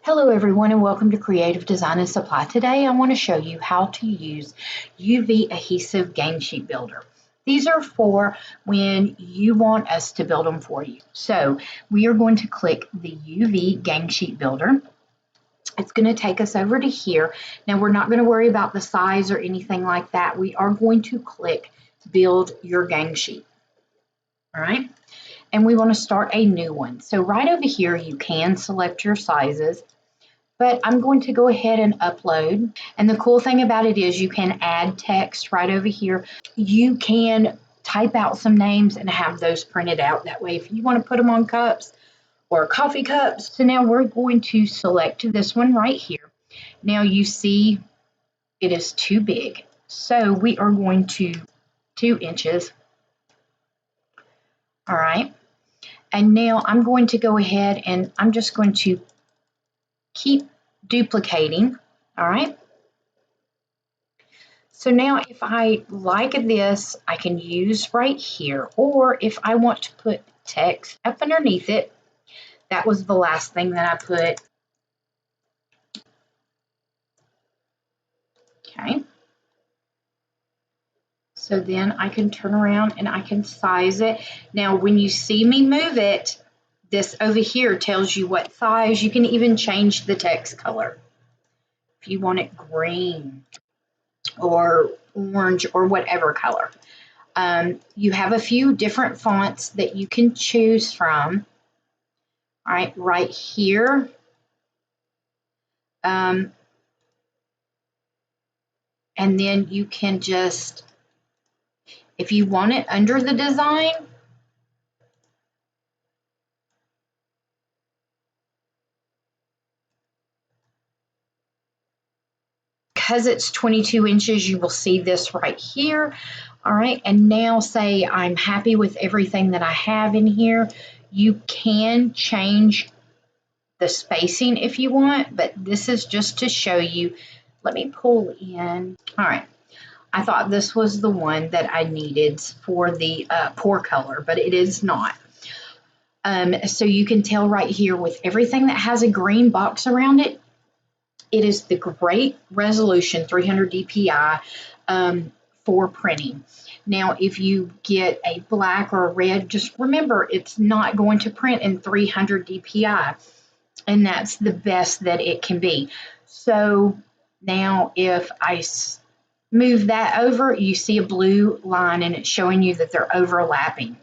Hello everyone and welcome to Creative Design and Supply. Today I want to show you how to use UV Adhesive Game Sheet Builder. These are for when you want us to build them for you. So we are going to click the UV Game Sheet Builder. It's going to take us over to here. Now we're not going to worry about the size or anything like that. We are going to click Build Your Game Sheet. All right. And we want to start a new one. So right over here you can select your sizes. But I'm going to go ahead and upload. And the cool thing about it is you can add text right over here. You can type out some names and have those printed out. That way, if you want to put them on cups or coffee cups. So now we're going to select this one right here. Now you see it is too big. So we are going to 2 inches. All right. And now I'm going to go ahead and I'm just going to keep duplicating. All right. So now if I like this, I can use right here, or if I want to put text up underneath it, that was the last thing that I put. Okay. So then I can turn around and I can size it. Now, when you see me move it, this over here tells you what size. You can even change the text color. If you want it green or orange or whatever color. You have a few different fonts that you can choose from. All right, right here. And then you can just, if you want it under the design, because it's 22 inches, you will see this right here. All right, and now say I'm happy with everything that I have in here. You can change the spacing if you want, but this is just to show you. Let me pull in. All right, I thought this was the one that I needed for the pour color, but it is not. So you can tell right here with everything that has a green box around it, it is the great resolution 300 dpi for printing. Now, if you get a black or a red, just remember it's not going to print in 300 dpi, and that's the best that it can be. So now if I move that over, you see a blue line and it's showing you that they're overlapping.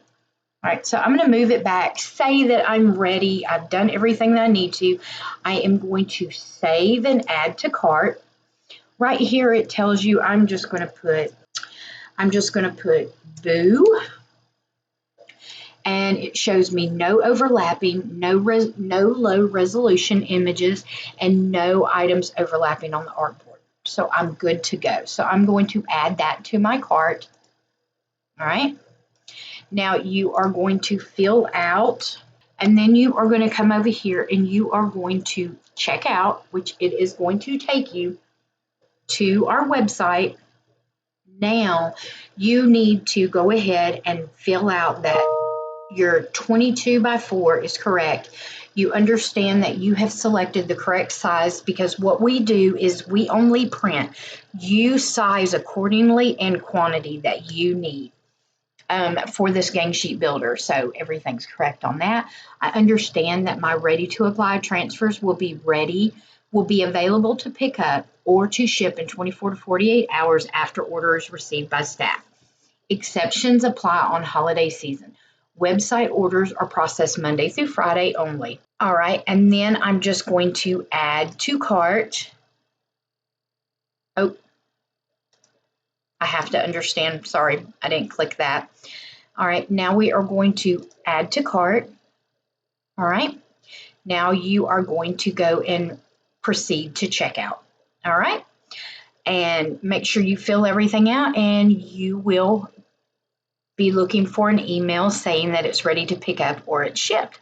All right, so I'm going to move it back, say that I'm ready. I've done everything that I need to. I am going to save and add to cart. Right here it tells you I'm just going to put boo, and it shows me no overlapping, no low resolution images, and no items overlapping on the artboard. So I'm good to go. So I'm going to add that to my cart. All right. Now you are going to fill out, and then you are going to come over here and you are going to check out, which it is going to take you to our website. Now you need to go ahead and fill out that your 22 by 4 is correct. You understand that you have selected the correct size, because what we do is we only print. You size accordingly and quantity that you need for this game sheet builder. So everything's correct on that. I understand that my ready to apply transfers will be available to pick up or to ship in 24 to 48 hours after order is received by staff. Exceptions apply on holiday season. Website orders are processed Monday through Friday only. All right, and then I'm just going to add to cart. Oh, I have to understand. Sorry, I didn't click that. All right, now we are going to add to cart. All right, now you are going to go and proceed to checkout. All right, and make sure you fill everything out, and you will be looking for an email saying that it's ready to pick up or it's shipped.